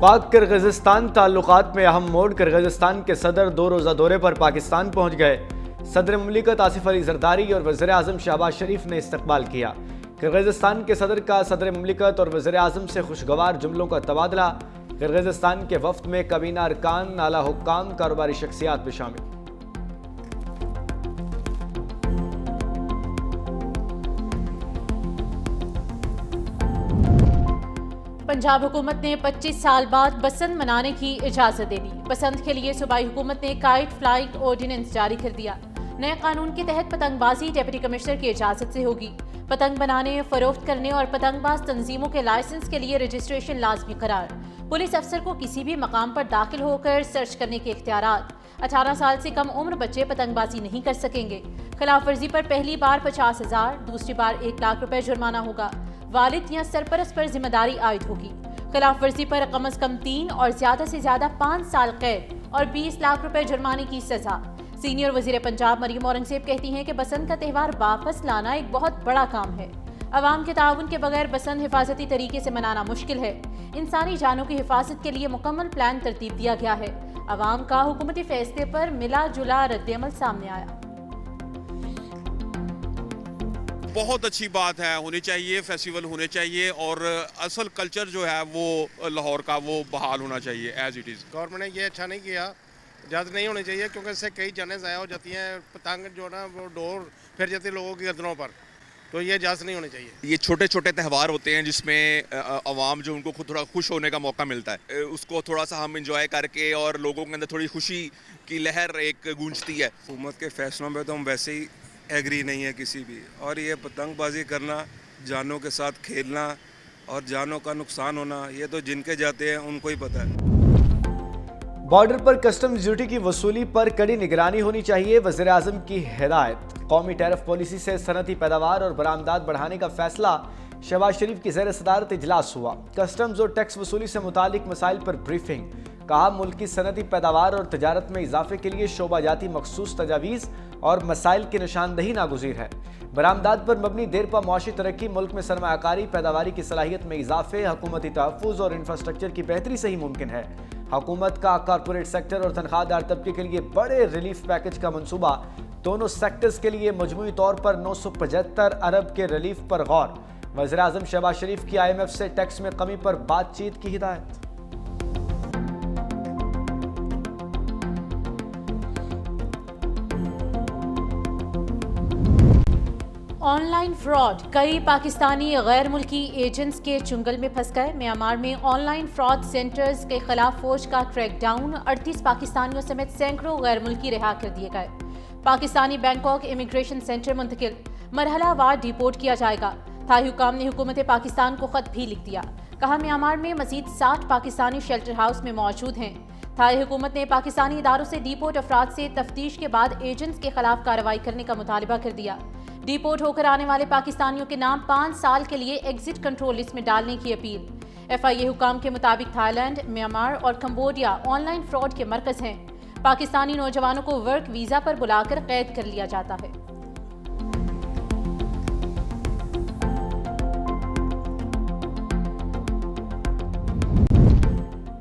پاک کرغزستان تعلقات میں اہم موڑ، کرغزستان کے صدر 2 روزہ دورے پر پاکستان پہنچ گئے۔ صدر مملکت آصف علی زرداری اور وزیر اعظم شہباز شریف نے استقبال کیا۔ کرغزستان کے صدر کا صدر مملکت اور وزیر اعظم سے خوشگوار جملوں کا تبادلہ۔ کرغزستان کے وفد میں کابینہ ارکان، اعلیٰ حکام، کاروباری شخصیات بھی شامل۔ پنجاب حکومت نے 25 سال بعد بسنت منانے کی اجازت دے دی۔ بسنت کے لیے صوبائی حکومت نے کائٹ فلائٹ آرڈیننس جاری کر دیا۔ نئے قانون کے تحت پتنگ بازی ڈپٹی کمشنر کی اجازت سے ہوگی۔ پتنگ بنانے، فروخت کرنے اور پتنگ باز تنظیموں کے لائسنس کے لیے رجسٹریشن لازمی قرار۔ پولیس افسر کو کسی بھی مقام پر داخل ہو کر سرچ کرنے کے اختیارات۔ 18 سال سے کم عمر بچے پتنگ بازی نہیں کر سکیں گے۔ خلاف ورزی پر پہلی بار 50,000، دوسری بار 1 لاکھ روپے جرمانہ ہوگا۔ والد یا سرپرست پر ذمہ داری عائد ہوگی۔ خلاف ورزی پر کم از کم 3 اور زیادہ سے زیادہ 5 سال قید اور 20 لاکھ روپے جرمانے کی سزا۔ سینئر وزیر پنجاب مریم اورنگزیب کہتی ہیں کہ بسنت کا تہوار واپس لانا ایک بہت بڑا کام ہے۔ عوام کے تعاون کے بغیر بسنت حفاظتی طریقے سے منانا مشکل ہے۔ انسانی جانوں کی حفاظت کے لیے مکمل پلان ترتیب دیا گیا ہے۔ عوام کا حکومتی فیصلے پر ملا جلا رد عمل سامنے آیا۔ بہت اچھی بات ہے، ہونی چاہیے، فیسٹیول ہونے چاہیے اور اصل کلچر جو ہے وہ لاہور کا وہ بحال ہونا چاہیے ایز اٹ از۔ گورنمنٹ نے یہ اچھا نہیں کیا، اجازت نہیں ہونی چاہیے کیونکہ اس سے کئی جانیں ضائع ہو جاتی ہیں۔ پتنگ جو نا وہ ڈور پھر جاتی ہے لوگوں کی گردنوں پر، تو یہ اجازت نہیں ہونی چاہیے۔ یہ چھوٹے چھوٹے تہوار ہوتے ہیں جس میں عوام جو ان کو خود تھوڑا خوش ہونے کا موقع ملتا ہے، اس کو تھوڑا سا ہم انجوائے کر کے اور لوگوں کے اندر تھوڑی خوشی کی لہر ایک گونجتی ہے۔ حکومت کے فیصلوں پہ تو ہم ویسے ہی ایگری نہیں ہے کسی بھی، اور یہ پتنگ بازی کرنا، جانوں کے ساتھ کھیلنا اور جانوں کا نقصان ہونا، یہ تو جن کے جاتے ہیں ان کو ہی پتہ ہے۔ بارڈر پر کسٹمز ڈیوٹی کی وصولی پر کڑی نگرانی ہونی چاہیے، وزیر اعظم کی ہدایت۔ قومی ٹیرف پالیسی سے صنعتی پیداوار اور برآمدات بڑھانے کا فیصلہ۔ شہباز شریف کی زیر صدارت اجلاس ہوا۔ کسٹمز اور ٹیکس وصولی سے متعلق مسائل پر بریفنگ۔ کہا ملک کی صنعتی پیداوار اور تجارت میں اضافے کے لیے شعبہ جاتی مخصوص تجاویز اور مسائل کی نشاندہی ناگزیر ہے۔ برآمدات پر مبنی دیرپا معاشی ترقی، ملک میں سرمایہ کاری، پیداواری کی صلاحیت میں اضافے، حکومتی تحفظ اور انفراسٹرکچر کی بہتری سے ہی ممکن ہے۔ حکومت کا کارپوریٹ سیکٹر اور تنخواہ دار طبقے کے لیے بڑے ریلیف پیکج کا منصوبہ۔ دونوں سیکٹرز کے لیے مجموعی طور پر 975 ارب کے ریلیف پر غور۔ وزیر اعظم شہباز شریف کی IMF سے ٹیکس میں کمی پر بات چیت کی ہدایت۔ آن لائن فراڈ، کئی پاکستانی غیر ملکی ایجنٹس کے چنگل میں پھنس گئے۔ میانمار میں آن لائن فراڈ سینٹرز کے خلاف فوج کا کریک ڈاؤن، 38 پاکستانیوں سمیت سینکڑوں غیر ملکی رہا کر دیے گئے۔ پاکستانی بینکاک امیگریشن سینٹر منتقل، مرحلہ وار ڈیپورٹ کیا جائے گا۔ تھائی حکام نے حکومت پاکستان کو خط بھی لکھ دیا۔ کہا میانمار میں مزید 60 پاکستانی شیلٹر ہاؤس میں موجود ہیں۔ تھائی حکومت نے پاکستانی اداروں سے ڈیپورٹ افراد سے تفتیش کے بعد ایجنٹس کے خلاف کارروائی کرنے کا مطالبہ کر دیا۔ ڈیپورٹ ہو کر آنے والے پاکستانیوں کے نام 5 سال کے لیے ایگزٹ کنٹرول لسٹ میں ڈالنے کی اپیل۔ FIA حکام کے مطابق تھائی لینڈ، میانمار اور کمبوڈیا آن لائن فراڈ کے مرکز ہیں۔ پاکستانی نوجوانوں کو ورک ویزا پر بلا کر قید کر لیا جاتا ہے۔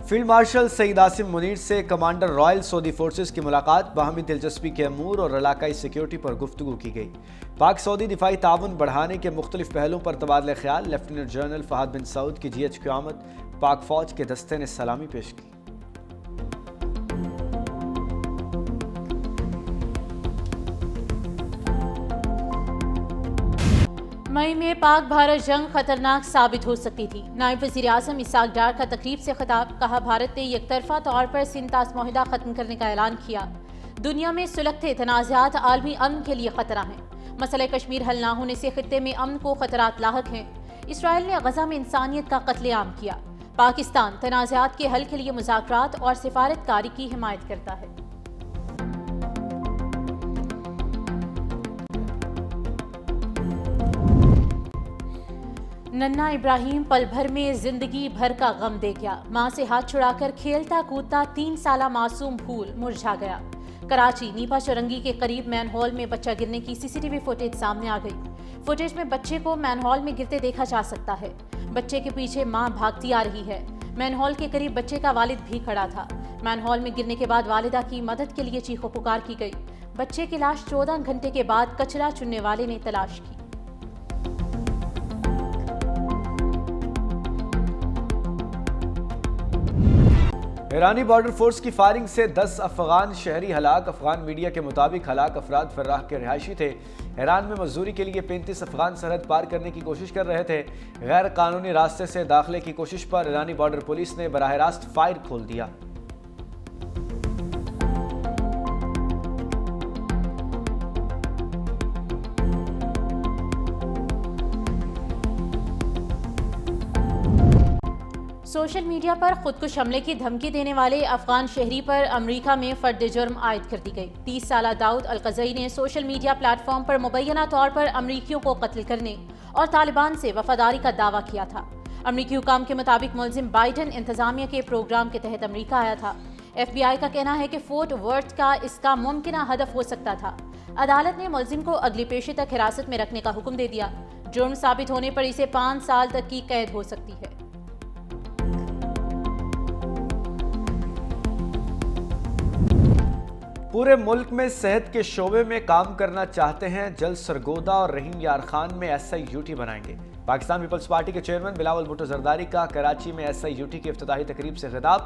فیلڈ مارشل سعید عاصم منیر سے کمانڈر رائل سعودی فورسز کی ملاقات، باہمی دلچسپی کے امور اور علاقائی سیکیورٹی پر گفتگو کی گئی۔ پاک سعودی دفاعی تعاون بڑھانے کے مختلف پہلوؤں پر تبادلہ خیال۔ لیفٹیننٹ جنرل فہد بن سعود کی GH آمد، پاک فوج کے دستے نے سلامی پیش کی۔ مئی میں پاک بھارت جنگ خطرناک ثابت ہو سکتی تھی۔ نائب وزیر اعظم اسحاق ڈار کا تقریب سے خطاب، کہا بھارت نے یک طرفہ طور پر سندھ طاس معاہدہ ختم کرنے کا اعلان کیا۔ دنیا میں سلگتے تنازعات عالمی امن کے لیے خطرہ ہیں۔ مسئلہ کشمیر حل نہ ہونے سے خطے میں امن کو خطرات لاحق ہیں۔ اسرائیل نے غزہ میں انسانیت کا قتل عام کیا۔ پاکستان تنازعات کے حل کے لیے مذاکرات اور سفارت کاری کی حمایت کرتا ہے۔ ننھا ابراہیم پل بھر میں زندگی بھر کا غم دے گیا۔ ماں سے ہاتھ چھڑا کر کھیلتا کودتا 3 سالہ معصوم پھول مرجھا گیا۔ کراچی نیپا چورنگی کے قریب مین ہال میں بچہ گرنے کی CCTV فوٹیج سامنے آ گئی۔ فوٹیج میں بچے کو مین ہال میں گرتے دیکھا جا سکتا ہے۔ بچے کے پیچھے ماں بھاگتی آ رہی ہے۔ مین ہال کے قریب بچے کا والد بھی کھڑا تھا۔ مین ہال میں گرنے کے بعد والدہ کی مدد کے لیے چیخو پکار کی گئی۔ بچے کی لاش 14 گھنٹے کے بعد کچرا چننے والے نے تلاش کی۔ ایرانی بارڈر فورس کی فائرنگ سے 10 افغان شہری ہلاک۔ افغان میڈیا کے مطابق ہلاک افراد فرح کے رہائشی تھے۔ ایران میں مزدوری کے لیے 35 افغان سرحد پار کرنے کی کوشش کر رہے تھے۔ غیر قانونی راستے سے داخلے کی کوشش پر ایرانی بارڈر پولیس نے براہ راست فائر کھول دیا۔ سوشل میڈیا پر خودکش حملے کی دھمکی دینے والے افغان شہری پر امریکہ میں فرد جرم عائد کر دی گئی۔ 30 سالہ داؤد القزئی نے سوشل میڈیا پلیٹ فارم پر مبینہ طور پر امریکیوں کو قتل کرنے اور طالبان سے وفاداری کا دعویٰ کیا تھا۔ امریکی حکام کے مطابق ملزم بائیڈن انتظامیہ کے پروگرام کے تحت امریکہ آیا تھا۔ ایف بی آئی کا کہنا ہے کہ فورٹ ورتھ کا اس کا ممکنہ ہدف ہو سکتا تھا۔ عدالت نے ملزم کو اگلی پیشی تک حراست میں رکھنے کا حکم دے دیا۔ جرم ثابت ہونے پر اسے 5 سال تک کی قید ہو سکتی ہے۔ پورے ملک میں صحت کے شعبے میں کام کرنا چاہتے ہیں، جلد سرگودا اور رحیم یار خان میں SIUT بنائیں گے۔ پاکستان پیپلز پارٹی کے چیئرمین بلاول بھٹو زرداری کا کراچی میں SIUT کی افتتاحی تقریب سے خطاب۔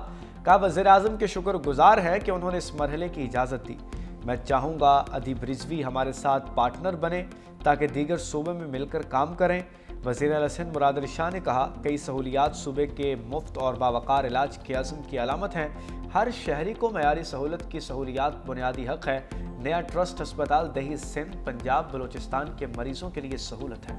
کہا وزیر اعظم کے شکر گزار ہے کہ انہوں نے اس مرحلے کی اجازت دی۔ میں چاہوں گا ادیب رضوی ہمارے ساتھ پارٹنر بنے تاکہ دیگر صوبے میں مل کر کام کریں۔ وزیر اعلیٰ سندھ مراد علی شاہ نے کہا کئی سہولیات صوبے کے مفت اور باوقار علاج کے عزم کی علامت ہیں۔ ہر شہری کو معیاری سہولت کی سہولیات بنیادی حق ہے۔ نیا ٹرسٹ ہسپتال دیہی سندھ پنجاب بلوچستان کے مریضوں کے لیے سہولت ہے۔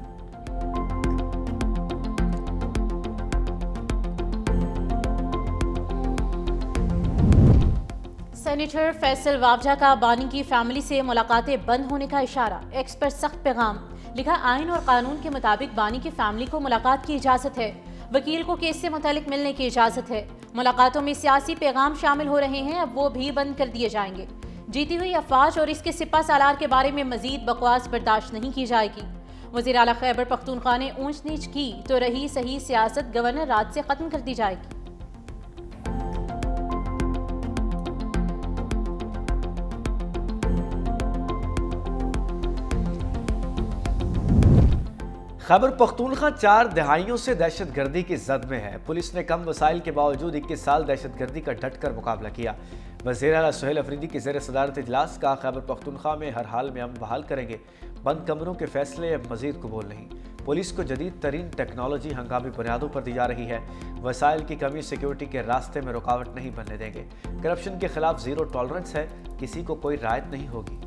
سینیٹر فیصل وابجہ کا بانی کی فیملی سے ملاقاتیں بند ہونے کا اشارہ۔ ایکس پر سخت پیغام۔ لکھا آئین اور قانون کے مطابق بانی کی فیملی کو ملاقات کی اجازت ہے۔ وکیل کو کیس سے متعلق ملنے کی اجازت ہے۔ ملاقاتوں میں سیاسی پیغام شامل ہو رہے ہیں، اب وہ بھی بند کر دیے جائیں گے۔ جیتی ہوئی افواج اور اس کے سپہ سالار کے بارے میں مزید بکواس برداشت نہیں کی جائے گی۔ وزیر اعلیٰ خیبر پختونخوا نے اونچ نیچ کی تو رہی صحیح سیاست گورنر راج سے ختم کر دی جائے گی۔ خیبر پختونخوا 4 دہائیوں سے دہشت گردی کی زد میں ہے۔ پولیس نے کم وسائل کے باوجود 21 سال دہشت گردی کا ڈٹ کر مقابلہ کیا۔ وزیر اعلیٰ سہیل افریدی کی زیر صدارت اجلاس کا خیبر پختونخوا میں ہر حال میں امن بحال کریں گے۔ بند کمروں کے فیصلے اب مزید قبول نہیں۔ پولیس کو جدید ترین ٹیکنالوجی ہنگامی بنیادوں پر دی جا رہی ہے۔ وسائل کی کمی سیکیورٹی کے راستے میں رکاوٹ نہیں بننے دیں گے۔ کرپشن کے خلاف زیرو ٹالرنس ہے، کسی کو کوئی رعایت نہیں ہوگی۔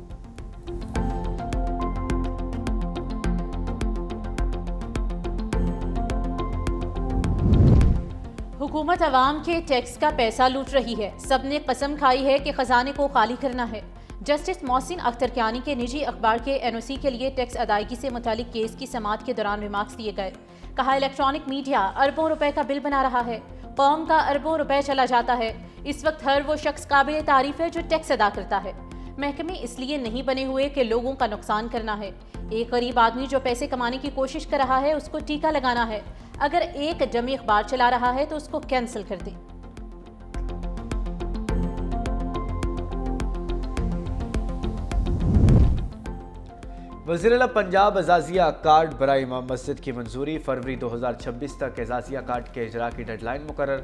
حکومت عوام کے ٹیکس کا پیسہ لوٹ رہی ہے۔ سب نے قسم کھائی ہے کہ خزانے کو خالی کرنا ہے۔ جسٹس محسن اختر کیانی کے نجی اخبار کے NOC کے لیے ٹیکس ادائیگی سے متعلق کیس کی سماعت کے دوران ریمارکس دیے گئے۔ کہا الیکٹرانک میڈیا اربوں روپے کا بل بنا رہا ہے، قوم کا اربوں روپے چلا جاتا ہے۔ اس وقت ہر وہ شخص قابل تعریف ہے جو ٹیکس ادا کرتا ہے۔ محکمے اس لیے نہیں بنے ہوئے کہ لوگوں کا نقصان کرنا ہے۔ ایک غریب آدمی جو پیسے کمانے کی کوشش کر رہا ہے اس کو ٹیکا لگانا ہے۔ اگر ایک جعلی اخبار چلا رہا ہے تو اس کو کینسل کر دیں۔ وزیر اعلیٰ پنجاب اعزازیہ کارڈ برائے امام مسجد کی منظوری۔ فروری 2026 تک اعزازیہ کارڈ کے اجراء کی ڈیڈ لائن مقرر۔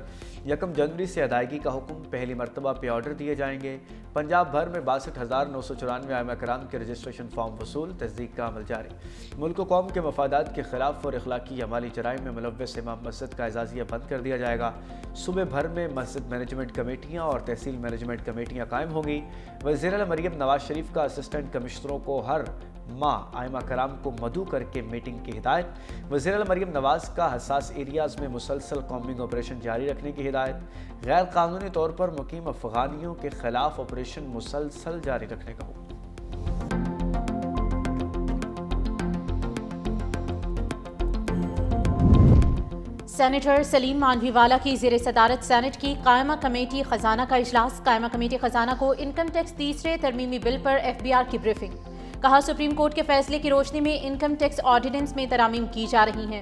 1 جنوری سے ادائیگی کا حکم، پہلی مرتبہ پہ آرڈر دیے جائیں گے۔ پنجاب بھر میں 62,994 ائمہ کرام کے رجسٹریشن فارم وصول، تصدیق کا عمل جاری۔ ملک و قوم کے مفادات کے خلاف اور اخلاقی یا مالی جرائم میں ملوث امام مسجد کا اعزازیہ بند کر دیا جائے گا۔ صوبے بھر میں مسجد مینجمنٹ کمیٹیاں اور تحصیل مینجمنٹ کمیٹیاں قائم ہوں گی۔ وزیر اعلیٰ مریم نواز شریف کا اسسٹنٹ کمشنروں کو ہر ماہ ائمہ کرام کو مدعو کر کے میٹنگ کی ہدایت۔ وزیر اعلیٰ مریم نواز کا حساس ایریاز میں مسلسل کامبنگ آپریشن جاری رکھنے کی ہدایت۔ غیر قانونی طور پر مقیم افغانیوں کے خلاف آپریشن مسلسل جاری رکھنے کا حکم۔ سینیٹر سلیم مانوی والا کی زیر صدارت سینٹ کی قائمہ کمیٹی خزانہ کا اجلاس۔ قائمہ کمیٹی خزانہ کو انکم ٹیکس تیسرے ترمیمی بل پر FBR کی بریفنگ۔ کہا سپریم کورٹ کے فیصلے کی روشنی میں انکم ٹیکس آرڈیننس میں ترامیم کی جا رہی ہیں۔